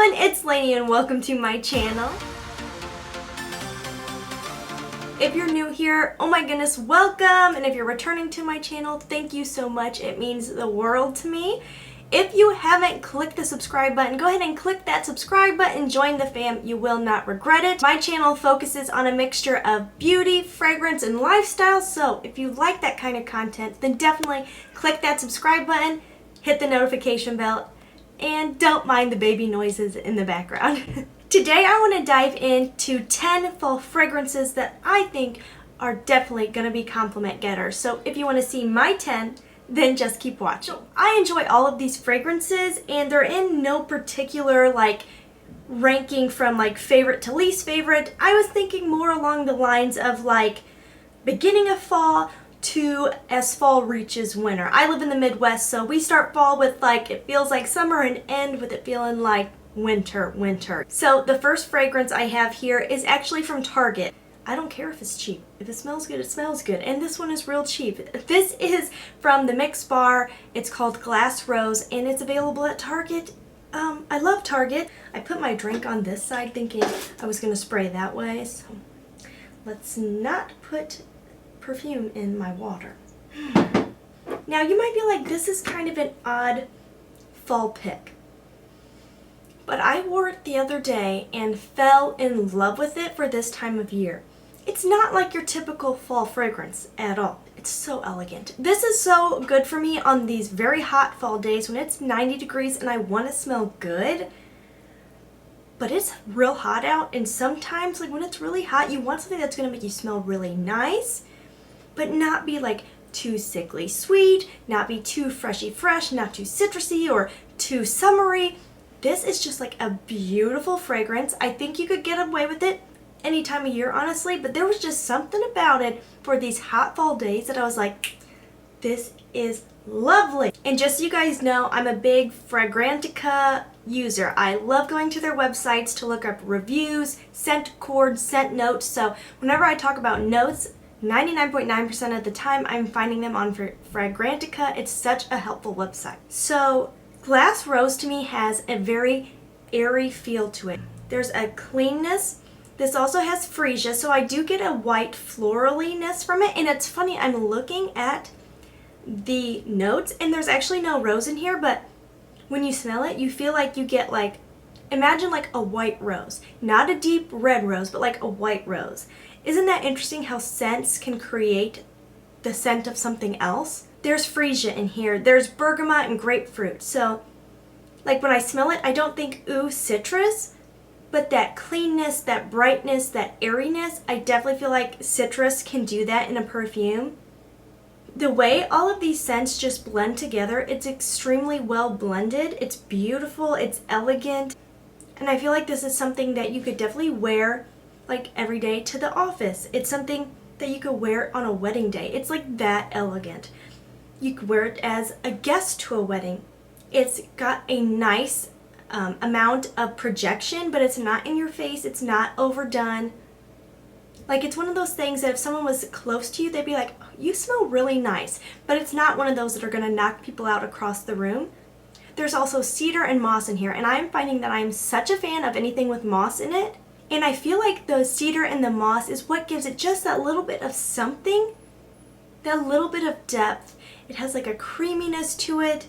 everyone, it's Laynie and welcome to my channel. If you're new here, oh my goodness, welcome! And if you're returning to my channel, thank you so much. It means the world to me. If you haven't clicked the subscribe button, go ahead and click that subscribe button, join the fam, you will not regret it. My channel focuses on a mixture of beauty, fragrance, and lifestyle, so if you like that kind of content, then definitely click that subscribe button, hit the notification bell, and don't mind the baby noises in the background. Today I want to dive into 10 fall fragrances that I think are definitely going to be compliment getters. So if you want to see my 10, then just keep watching. I enjoy all of these fragrances and they're in no particular ranking from favorite to least favorite. I was thinking more along the lines of beginning of fall to as fall reaches winter. I live in the Midwest, so we start fall with it feels like summer and end with it feeling like winter. So the first fragrance I have here is actually from Target. I don't care if it's cheap. If it smells good, it smells good. And this one is real cheap. This is from the Mix Bar. It's called Glass Rose and it's available at Target. I love Target. I put my drink on this side thinking I was going to spray that way. So let's not put perfume in my water. Now you might be like, this is kind of an odd fall pick. But I wore it the other day and fell in love with it for this time of year. It's not like your typical fall fragrance at all. It's so elegant. This is so good for me on these very hot fall days when it's 90 degrees and I want to smell good. But it's real hot out, and sometimes when it's really hot, you want something that's going to make you smell really nice, but not be too sickly sweet, not be too freshy fresh, not too citrusy or too summery. This is just a beautiful fragrance. I think you could get away with it any time of year, honestly, but there was just something about it for these hot fall days that I was like, this is lovely. And just so you guys know, I'm a big Fragrantica user. I love going to their websites to look up reviews, scent cords, scent notes. So whenever I talk about notes, 99.9% of the time I'm finding them on Fragrantica. It's such a helpful website. So Glass Rose to me has a very airy feel to it. There's a cleanness. This also has freesia, so I do get a white floraliness from it. And it's funny, I'm looking at the notes and there's actually no rose in here, but when you smell it, you feel like you get imagine a white rose. Not a deep red rose, but a white rose. Isn't that interesting how scents can create the scent of something else? There's freesia in here. There's bergamot and grapefruit. So, when I smell it, I don't think, ooh, citrus, but that cleanness, that brightness, that airiness, I definitely feel like citrus can do that in a perfume. The way all of these scents just blend together, it's extremely well blended. It's beautiful, it's elegant, and I feel like this is something that you could definitely wear every day to the office. It's something that you could wear on a wedding day. It's that elegant. You could wear it as a guest to a wedding. It's got a nice amount of projection, but it's not in your face. It's not overdone. It's one of those things that if someone was close to you, they'd be like, oh, you smell really nice. But it's not one of those that are going to knock people out across the room. There's also cedar and moss in here, and I'm finding that I'm such a fan of anything with moss in it. And I feel like the cedar and the moss is what gives it just that little bit of something, that little bit of depth. It has a creaminess to it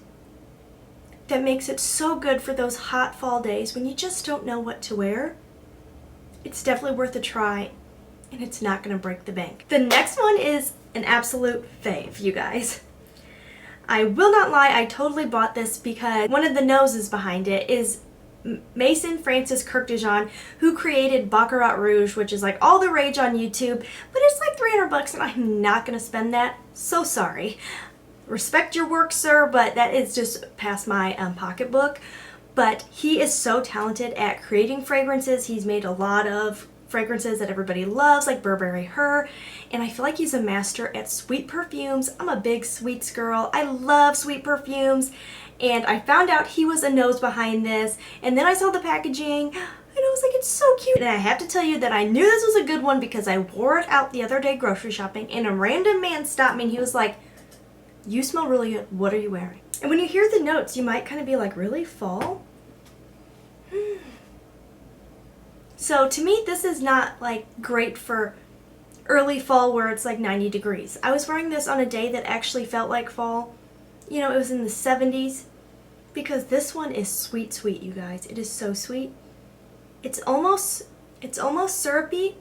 that makes it so good for those hot fall days when you just don't know what to wear. It's definitely worth a try, and it's not going to break the bank. The next one is an absolute fave, you guys. I will not lie, I totally bought this because one of the noses behind it is Mason Francis Kurkdjian, who created Baccarat Rouge, which is all the rage on YouTube, but it's $300 and I'm not going to spend that. So sorry. Respect your work, sir, but that is just past my pocketbook. But he is so talented at creating fragrances. He's made a lot of fragrances that everybody loves, like Burberry Her, and I feel like he's a master at sweet perfumes. I'm a big sweets girl. I love sweet perfumes, and I found out he was a nose behind this, and then I saw the packaging, and I was like, it's so cute. And I have to tell you that I knew this was a good one because I wore it out the other day grocery shopping, and a random man stopped me, and he was like, you smell really good. What are you wearing? And when you hear the notes, you might kind of be like, really, fall? So to me, this is not like great for early fall where it's like 90 degrees. I was wearing this on a day that actually felt like fall. You know, it was in the 70s. Because this one is sweet, sweet, you guys. It is so sweet. It's almost syrupy,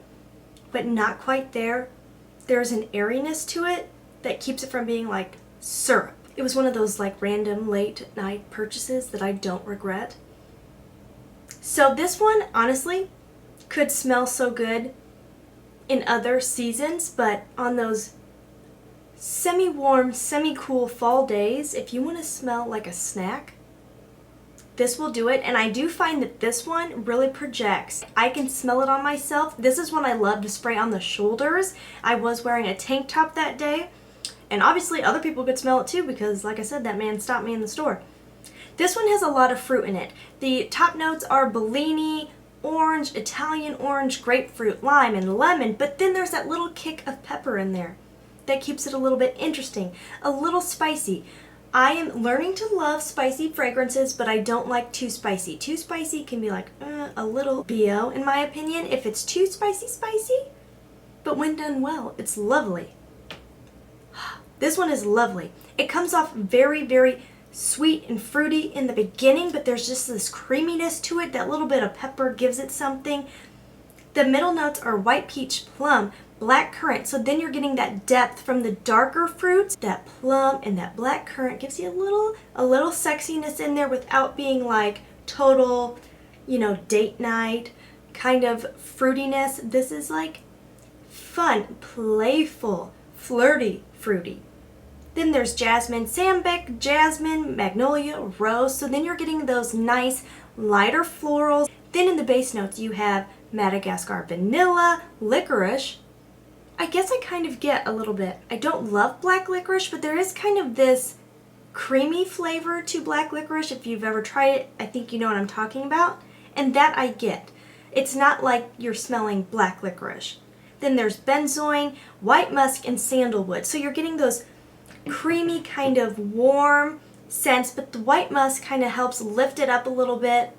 but not quite there. There's an airiness to it that keeps it from being like syrup. It was one of those like random late night purchases that I don't regret. So this one, honestly, could smell so good in other seasons, but on those semi-warm, semi-cool fall days, if you want to smell like a snack, this will do it. And I do find that this one really projects. I can smell it on myself. This is one I love to spray on the shoulders. I was wearing a tank top that day, and obviously other people could smell it too because, like I said, that man stopped me in the store. This one has a lot of fruit in it. The top notes are Bellini, orange, Italian orange, grapefruit, lime, and lemon, but then there's that little kick of pepper in there that keeps it a little bit interesting, a little spicy. I am learning to love spicy fragrances, but I don't like too spicy. Too spicy can be like a little BO in my opinion if it's too spicy. But when done well, it's lovely. This one is lovely. It comes off very, very sweet and fruity in the beginning, but there's just this creaminess to it. That little bit of pepper gives it something. The middle notes are white peach, plum, black currant. So then you're getting that depth from the darker fruits. That plum and that black currant gives you a little sexiness in there without being like total, you know, date night kind of fruitiness. This is like fun, playful, flirty, fruity. Then there's jasmine, sambic, jasmine, magnolia, rose. So then you're getting those nice lighter florals. Then in the base notes you have Madagascar vanilla, licorice. I guess I kind of get a little bit. I don't love black licorice, but there is kind of this creamy flavor to black licorice. If you've ever tried it, I think you know what I'm talking about. And that I get. It's not like you're smelling black licorice. Then there's benzoin, white musk, and sandalwood. So you're getting those creamy kind of warm scents, but the white musk kind of helps lift it up a little bit.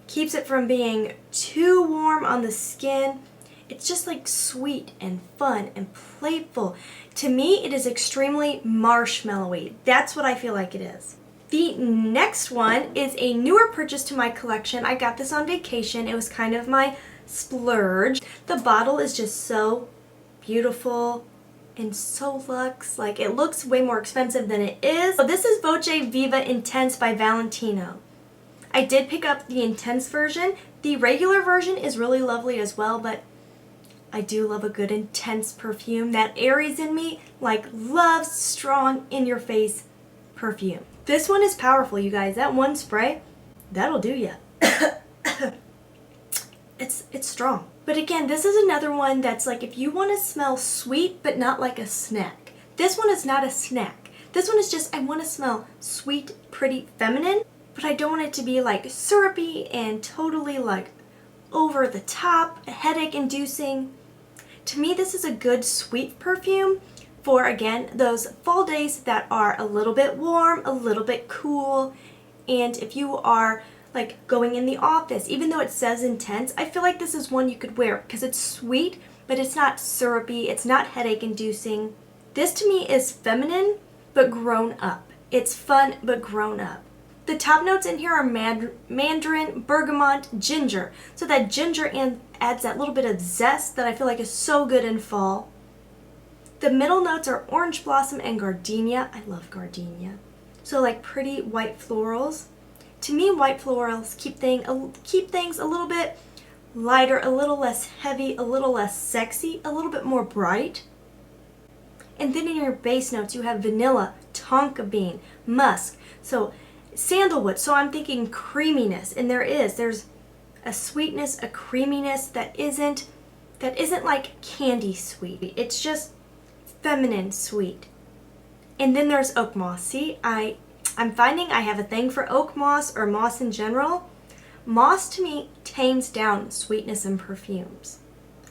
Keeps it from being too warm on the skin. It's just like sweet and fun and playful. To me, it is extremely marshmallowy. That's what I feel like it is. The next one is a newer purchase to my collection. I got this on vacation. It was kind of my splurge. The bottle is just so beautiful and so luxe. Like, it looks way more expensive than it is. So this is Voce Viva Intense by Valentino. I did pick up the Intense version. The regular version is really lovely as well, but I do love a good intense perfume. That Aries in me like loves strong in your face perfume. This one is powerful, you guys. That one spray, that'll do ya. It's strong. But again, this is another one that's like if you want to smell sweet but not like a snack. This one is not a snack. This one is just I want to smell sweet, pretty, feminine, but I don't want it to be like syrupy and totally like over the top, headache inducing. To me, this is a good sweet perfume for, again, those fall days that are a little bit warm, a little bit cool, and if you are like going in the office, even though it says intense, I feel like this is one you could wear because it's sweet, but it's not syrupy, it's not headache inducing. This to me is feminine, but grown up. It's fun, but grown up. The top notes in here are mandarin, bergamot, ginger. So that ginger adds that little bit of zest that I feel like is so good in fall. The middle notes are orange blossom and gardenia. I love gardenia. So like pretty white florals. To me, white florals keep things a little bit lighter, a little less heavy, a little less sexy, a little bit more bright. And then in your base notes you have vanilla, tonka bean, musk. So sandalwood, so I'm thinking creaminess, and there's a sweetness, a creaminess that isn't like candy sweet. It's just feminine sweet. And then there's oak moss. See, I'm finding I have a thing for oak moss or moss in general. Moss to me tames down sweetness in perfumes.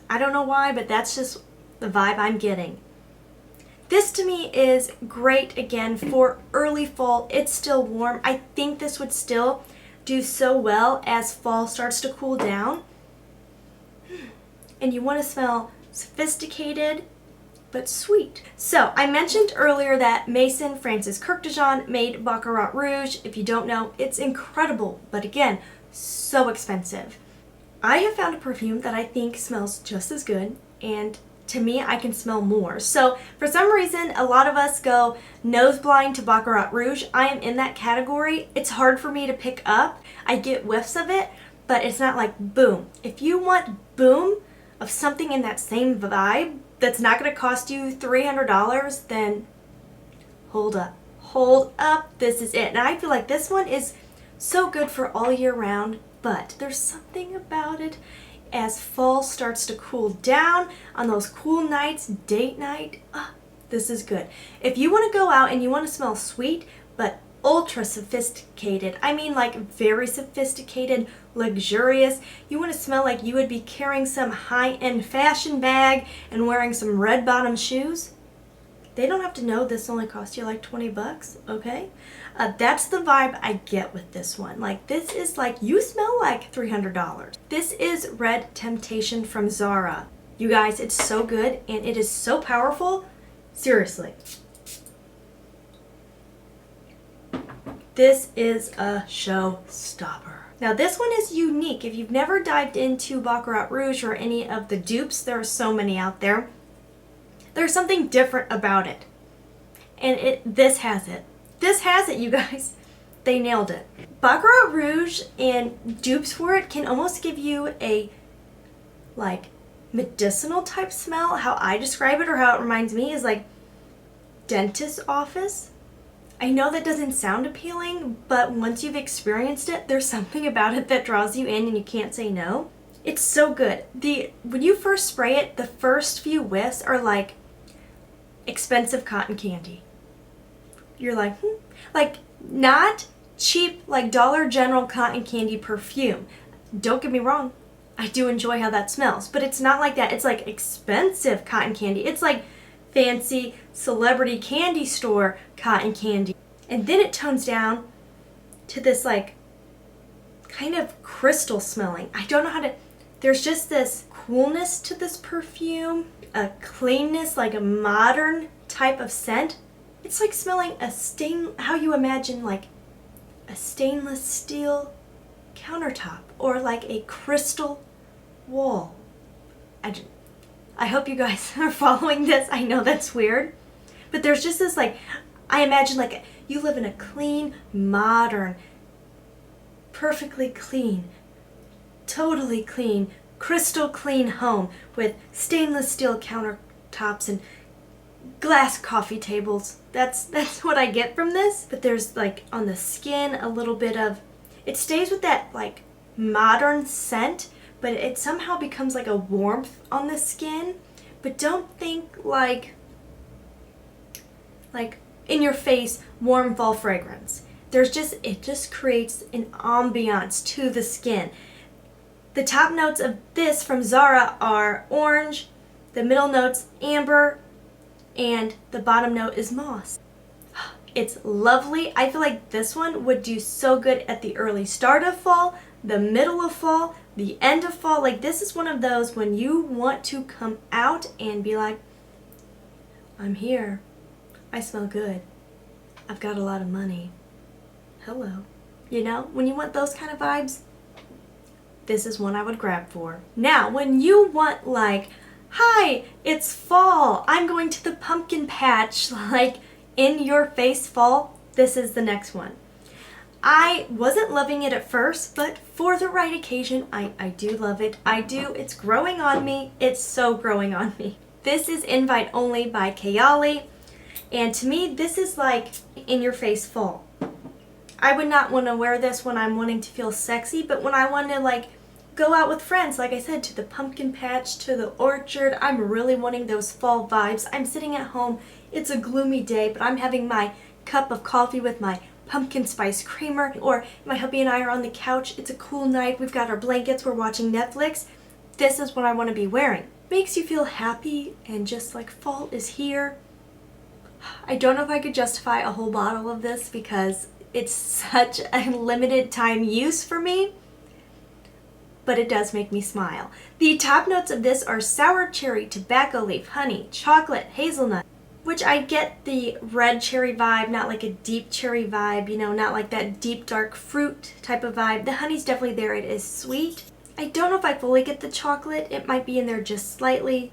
I don't know why, but that's just the vibe I'm getting. This to me is great again for early fall. It's still warm. I think this would still do so well as fall starts to cool down. and you want to smell sophisticated but sweet. So I mentioned earlier that Mason Francis Kurkdjian made Baccarat Rouge. If you don't know, it's incredible, but again, so expensive. I have found a perfume that I think smells just as good, and to me, I can smell more. So for some reason, a lot of us go nose blind to Baccarat Rouge. I am in that category. It's hard for me to pick up. I get whiffs of it, but it's not like boom. If you want boom of something in that same vibe that's not going to cost you $300, then hold up. Hold up. This is it. And I feel like this one is so good for all year round, but there's something about it as fall starts to cool down on those cool nights, date night. This is good. If you want to go out and you want to smell sweet, but ultra sophisticated, I mean like very sophisticated, luxurious, you want to smell like you would be carrying some high-end fashion bag and wearing some red bottom shoes, they don't have to know this only cost you like 20 bucks, okay? That's the vibe I get with this one. Like, this is like, you smell like $300. This is Red Temptation from Zara. You guys, it's so good and it is so powerful. Seriously. This is a showstopper. Now this one is unique. If you've never dived into Baccarat Rouge or any of the dupes, there are so many out there. There's something different about it. And this has it. This has it, you guys. They nailed it. Baccarat Rouge and dupes for it can almost give you a like medicinal type smell. How I describe it or how it reminds me is like dentist's office. I know that doesn't sound appealing, but once you've experienced it, there's something about it that draws you in and you can't say no. It's so good. When you first spray it, the first few whiffs are like expensive cotton candy. You're like, like not cheap like Dollar General cotton candy perfume. Don't get me wrong, I do enjoy how that smells, but it's not like that. It's like expensive cotton candy. It's like fancy celebrity candy store cotton candy. And then it tones down to this like kind of crystal smelling. I don't know how to, there's just this coolness to this perfume, a cleanness, like a modern type of scent. It's like smelling how you imagine like a stainless steel countertop or like a crystal wall. I hope you guys are following this. I know that's weird, but there's just this like, I imagine like you live in a clean, modern, perfectly clean, totally clean, crystal clean home with stainless steel countertops and glass coffee tables. That's what I get from this. But there's like on the skin a little bit of, it stays with that like modern scent, but it somehow becomes like a warmth on the skin. But don't think like in your face warm fall fragrance. It just creates an ambiance to the skin. The top notes of this from Zara are orange, the middle notes amber, and the bottom note is moss. It's lovely. I feel like this one would do so good at the early start of fall, the middle of fall, the end of fall. Like, this is one of those when you want to come out and be like, I'm here. I smell good. I've got a lot of money. Hello. You know, when you want those kind of vibes, this is one I would grab for. Now, when you want like, hi, it's fall, I'm going to the pumpkin patch, like in your face fall, this is the next one. I wasn't loving it at first, but for the right occasion, I do love it. I do. It's growing on me. It's so growing on me. This is Invite Only by Kayali, and to me, this is like in your face fall. I would not want to wear this when I'm wanting to feel sexy, but when I want to like go out with friends, like I said, to the pumpkin patch, to the orchard, I'm really wanting those fall vibes. I'm sitting at home, it's a gloomy day, but I'm having my cup of coffee with my pumpkin spice creamer, or my hubby and I are on the couch, it's a cool night, we've got our blankets, we're watching Netflix. This is what I want to be wearing. Makes you feel happy and just like fall is here. I don't know if I could justify a whole bottle of this because it's such a limited time use for me. but it does make me smile. The top notes of this are sour cherry, tobacco leaf, honey, chocolate, hazelnut, which I get the red cherry vibe, not like a deep cherry vibe, you know, not like that deep dark fruit type of vibe. The honey's definitely there. It is sweet. I don't know if I fully get the chocolate. It might be in there just slightly,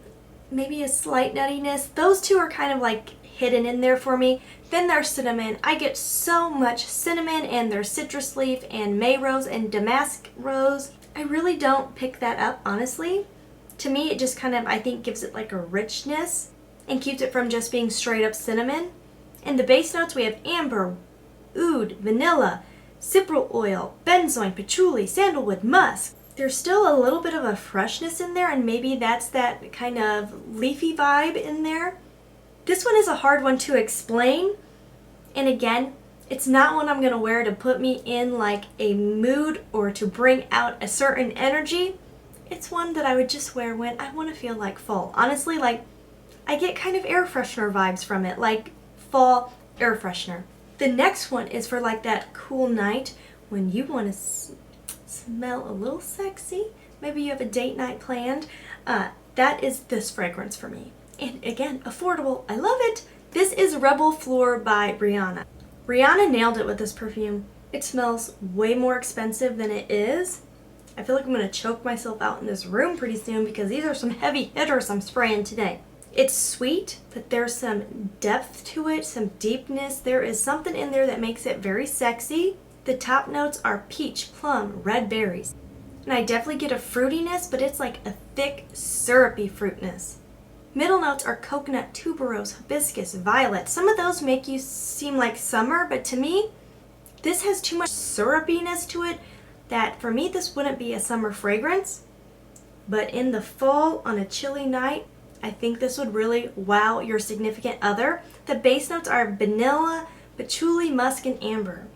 maybe a slight nuttiness. Those two are kind of like hidden in there for me. Then there's cinnamon. I get so much cinnamon, and there's citrus leaf and May rose and damask rose. I really don't pick that up, honestly. To me, it just kind of, I think, gives it like a richness and keeps it from just being straight up cinnamon. In the base notes, we have amber, oud, vanilla, cypriol oil, benzoin, patchouli, sandalwood, musk. There's still a little bit of a freshness in there, and maybe that's that kind of leafy vibe in there. This one is a hard one to explain, and again, it's not one I'm going to wear to put me in like a mood or to bring out a certain energy. It's one that I would just wear when I want to feel like fall. Honestly, like, I get kind of air freshener vibes from it, like fall air freshener. The next one is for like that cool night when you want to smell a little sexy. Maybe you have a date night planned. That is this fragrance for me. And again, affordable. I love it. This is Rebl Floor by Rihanna. Rihanna nailed it with this perfume. It smells way more expensive than it is. I feel like I'm going to choke myself out in this room pretty soon because these are some heavy hitters I'm spraying today. It's sweet, but there's some depth to it, some deepness. There is something in there that makes it very sexy. The top notes are peach, plum, red berries. And I definitely get a fruitiness, but it's like a thick, syrupy fruitness. Middle notes are coconut, tuberose, hibiscus, violet. Some of those make you seem like summer, but to me, this has too much syrupiness to it that for me this wouldn't be a summer fragrance. But in the fall, on a chilly night, I think this would really wow your significant other. The base notes are vanilla, patchouli, musk, and amber.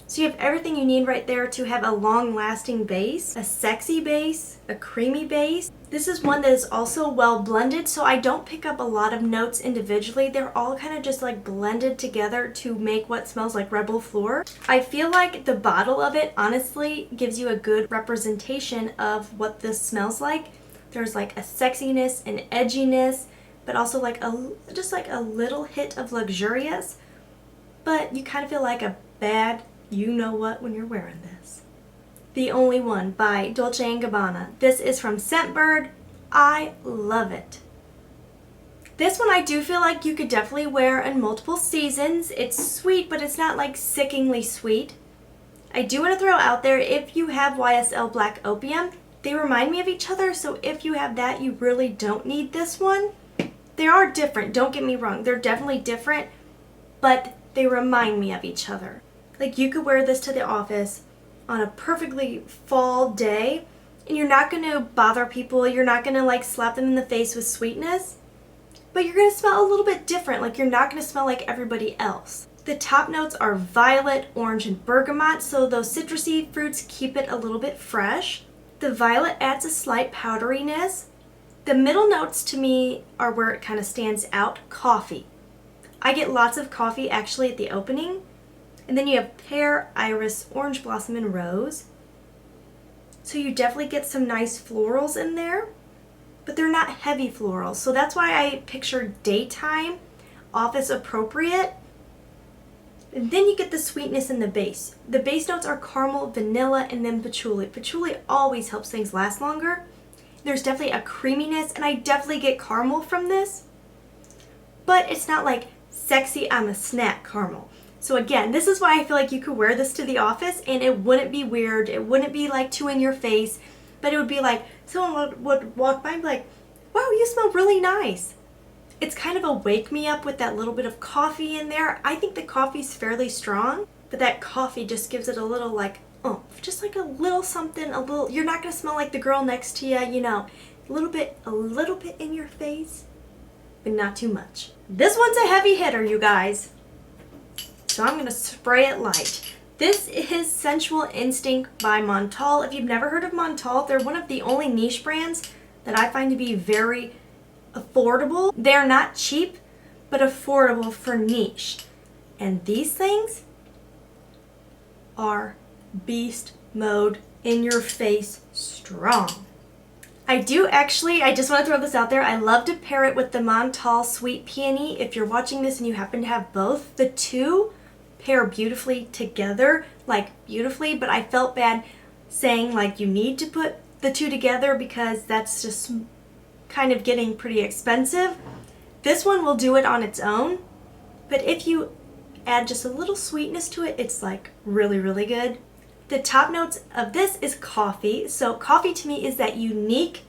So you have everything you need right there to have a long-lasting base, a sexy base, a creamy base. This is one that is also well blended, so I don't pick up a lot of notes individually. They're all kind of just like blended together to make what smells like Rebl Floor. I feel like the bottle of it honestly gives you a good representation of what this smells like. There's like a sexiness, an edginess, but also like just like a little hit of luxurious. But you kind of feel like a bad you know what when you're wearing this. The Only One by Dolce & Gabana. This is from Scentbird. I love it. This one I do feel like you could definitely wear in multiple seasons. It's sweet, but it's not like sickeningly sweet. I do want to throw out there, if you have YSL Black Opium, they remind me of each other, so if you have that, you really don't need this one. They are different, don't get me wrong. They're definitely different, but they remind me of each other. Like, you could wear this to the office on a perfectly fall day, and you're not going to bother people. You're not going to like slap them in the face with sweetness, but you're going to smell a little bit different. Like, you're not going to smell like everybody else. The top notes are violet, orange, and bergamot, so those citrusy fruits keep it a little bit fresh. The violet adds a slight powderiness. The middle notes to me are where it kind of stands out. Coffee. I get lots of coffee actually at the opening. And then you have pear, iris, orange blossom, and rose. So you definitely get some nice florals in there, but they're not heavy florals. So that's why I picture daytime, office appropriate. And then you get the sweetness in the base. The base notes are caramel, vanilla, and then patchouli. Patchouli always helps things last longer. There's definitely a creaminess, and I definitely get caramel from this. But it's not like sexy, I'm a snack caramel. So again, this is why I feel like you could wear this to the office and it wouldn't be weird. It wouldn't be like too in your face, but it would be like someone would walk by and be like, wow, you smell really nice. It's kind of a wake me up with that little bit of coffee in there. I think the coffee's fairly strong, but that coffee just gives it a little like oomph, just like a little something, you're not gonna smell like the girl next to you, you know, a little bit in your face, but not too much. This one's a heavy hitter, you guys. So I'm going to spray it light. This is Sensual Instinct by Montal. If you've never heard of Montal, they're one of the only niche brands that I find to be very affordable. They're not cheap, but affordable for niche. And these things are beast mode in your face strong. I just want to throw this out there. I love to pair it with the Montal Sweet Peony. If you're watching this and you happen to have both, the two pair beautifully together, like beautifully, but I felt bad saying like you need to put the two together because that's just kind of getting pretty expensive. This one will do it on its own, but if you add just a little sweetness to it, it's like really, really good. The top notes of this is coffee. So coffee to me is that unique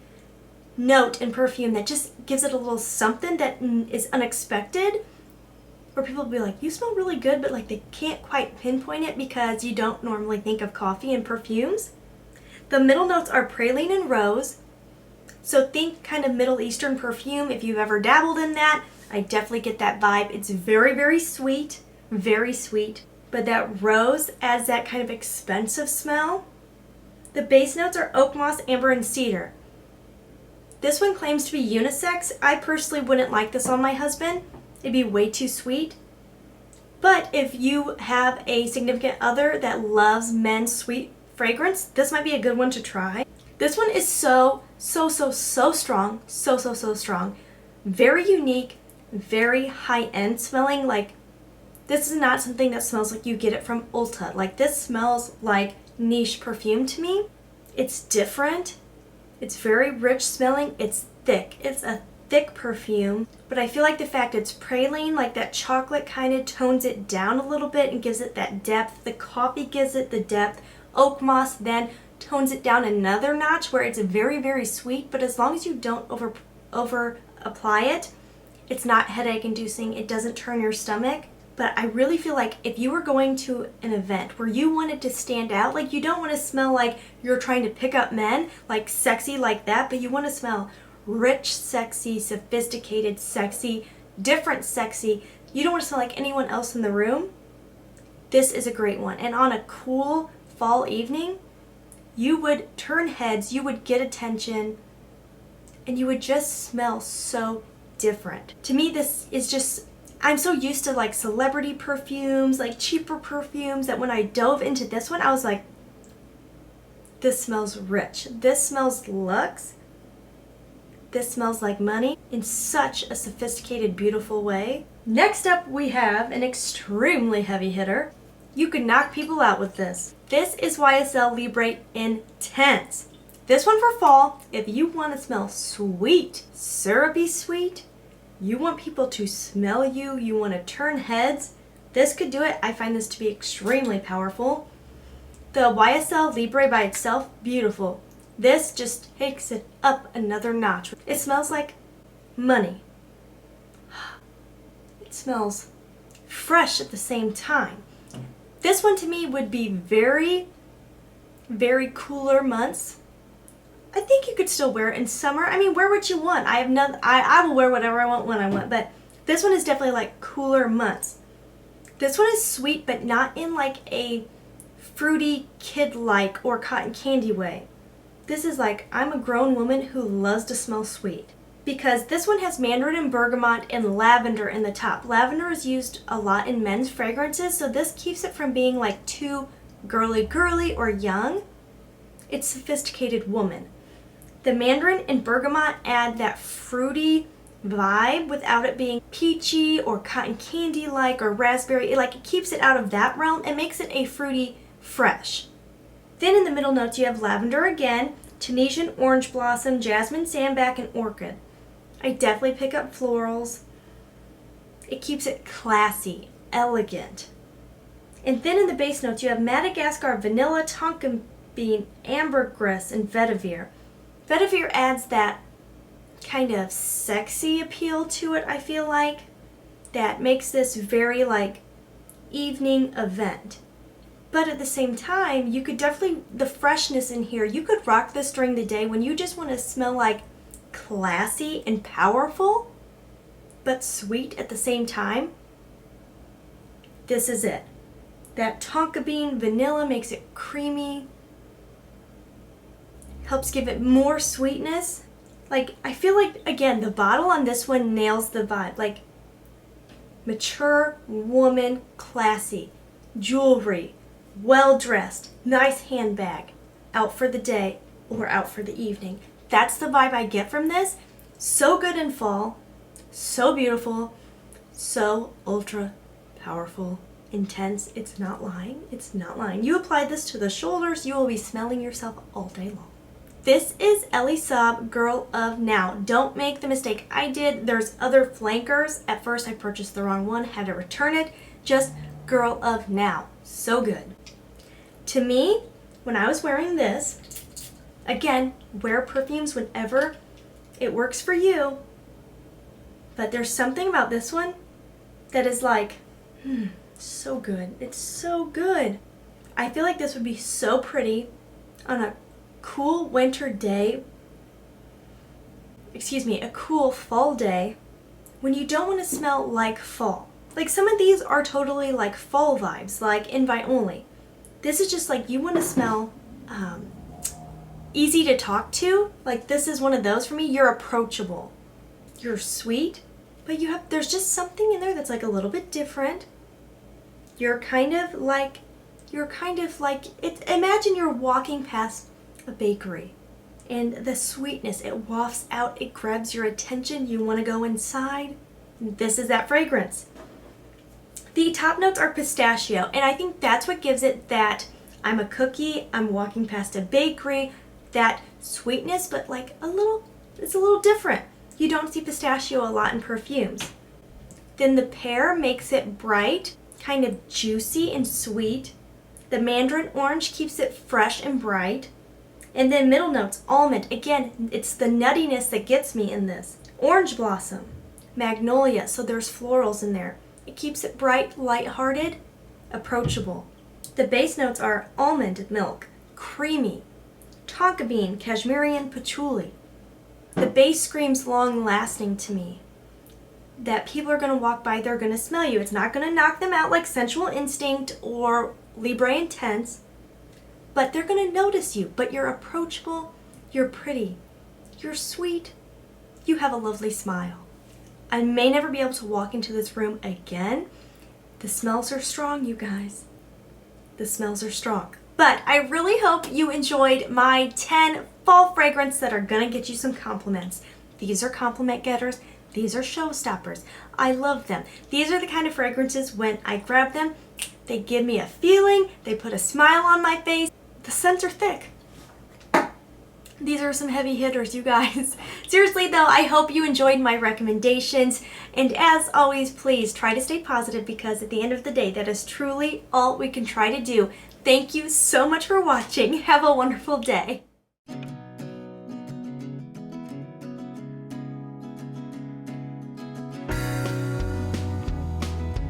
note in perfume that just gives it a little something that is unexpected, where people will be like, you smell really good, but like they can't quite pinpoint it because you don't normally think of coffee in perfumes. The middle notes are praline and rose. So think kind of Middle Eastern perfume. If you've ever dabbled in that, I definitely get that vibe. It's very, very sweet, but that rose adds that kind of expensive smell. The base notes are oak moss, amber, and cedar. This one claims to be unisex. I personally wouldn't like this on my husband. It'd be way too sweet. But if you have a significant other that loves men's sweet fragrance, this might be a good one to try. This one is so strong. So strong. Very unique, very high-end smelling. Like, this is not something that smells like you get it from Ulta. Like, this smells like niche perfume to me. It's different. It's very rich smelling. It's thick. It's a thick perfume. But I feel like the fact it's praline, like that chocolate kind of tones it down a little bit and gives it that depth. The coffee gives it the depth. Oak moss then tones it down another notch where it's very, very sweet. But as long as you don't over apply it, it's not headache inducing. It doesn't turn your stomach. But I really feel like if you were going to an event where you wanted to stand out, like you don't want to smell like you're trying to pick up men, like sexy like that, but you want to smell rich, sexy, sophisticated, sexy, different sexy. You don't want to smell like anyone else in the room. This is a great one. And on a cool fall evening, you would turn heads, you would get attention, and you would just smell so different. To me, this is just, I'm so used to like celebrity perfumes, like cheaper perfumes, that when I dove into this one, I was like, this smells rich. This smells luxe. This smells like money in such a sophisticated, beautiful way. Next up, we have an extremely heavy hitter. You could knock people out with this. This is YSL Libre Intense. This one for fall, if you want to smell sweet, syrupy sweet, you want people to smell you, you want to turn heads, this could do it. I find this to be extremely powerful. The YSL Libre by itself, beautiful. This just takes it up another notch. It smells like money. It smells fresh at the same time. This one to me would be very, very cooler months. I think you could still wear it in summer. I mean, wear what you want. I will wear whatever I want when I want, but this one is definitely like cooler months. This one is sweet, but not in like a fruity, kid-like or cotton candy way. This is like, I'm a grown woman who loves to smell sweet. Because this one has mandarin and bergamot and lavender in the top. Lavender is used a lot in men's fragrances, so this keeps it from being like too girly or young. It's sophisticated woman. The mandarin and bergamot add that fruity vibe without it being peachy or cotton candy like or raspberry. It keeps it out of that realm and makes it a fruity fresh. Then in the middle notes you have lavender again, Tunisian orange blossom, jasmine, sandback, and orchid. I definitely pick up florals. It keeps it classy, elegant. And then in the base notes you have Madagascar, vanilla, tonka bean, ambergris, and vetiver. Vetiver adds that kind of sexy appeal to it, I feel like, that makes this very like evening event. But at the same time, you could definitely, the freshness in here, you could rock this during the day when you just want to smell like classy and powerful, but sweet at the same time. This is it. That tonka bean vanilla makes it creamy, helps give it more sweetness. Like, I feel like, again, the bottle on this one nails the vibe. Like, mature woman, classy, jewelry, well-dressed, nice handbag. out for the day or out for the evening. That's the vibe I get from this. So good in fall, so beautiful, so ultra powerful, intense. It's not lying. It's not lying. You apply this to the shoulders, you will be smelling yourself all day long. This is Ellie Saab Girl of Now. Don't make the mistake I did. There's other flankers. At first I purchased the wrong one, had to return it. Just Girl of Now. So good. To me, when I was wearing this, again, wear perfumes whenever it works for you. But there's something about this one that is like, so good. It's so good. I feel like this would be so pretty on a cool winter day, a cool fall day when you don't want to smell like fall. Like some of these are totally like fall vibes, like invite only. This is just like you want to smell easy to talk to. Like this is one of those for me. You're approachable. You're sweet, but there's just something in there that's like a little bit different. You're kind of like imagine you're walking past a bakery and the sweetness, it wafts out, it grabs your attention, you want to go inside. This is that fragrance. The top notes are pistachio, and I think that's what gives it that I'm a cookie, I'm walking past a bakery, that sweetness, but like it's a little different. You don't see pistachio a lot in perfumes. Then the pear makes it bright, kind of juicy and sweet. The mandarin orange keeps it fresh and bright. And then middle notes, almond. Again, it's the nuttiness that gets me in this. Orange blossom, magnolia, so there's florals in there. It keeps it bright, lighthearted, approachable. The base notes are almond milk, creamy, tonka bean, cashmere, patchouli. The base screams long lasting to me. That people are going to walk by, they're going to smell you. It's not going to knock them out like Sensual Instinct or Libre Intense. But they're going to notice you. But you're approachable, you're pretty, you're sweet, you have a lovely smile. I may never be able to walk into this room again. The smells are strong, you guys. The smells are strong. But I really hope you enjoyed my 10 fall fragrances that are going to get you some compliments. These are compliment getters. These are showstoppers. I love them. These are the kind of fragrances when I grab them, they give me a feeling, they put a smile on my face. The scents are thick. These are some heavy hitters, you guys. Seriously though, I hope you enjoyed my recommendations. And as always, please try to stay positive because at the end of the day, that is truly all we can try to do. Thank you so much for watching. Have a wonderful day.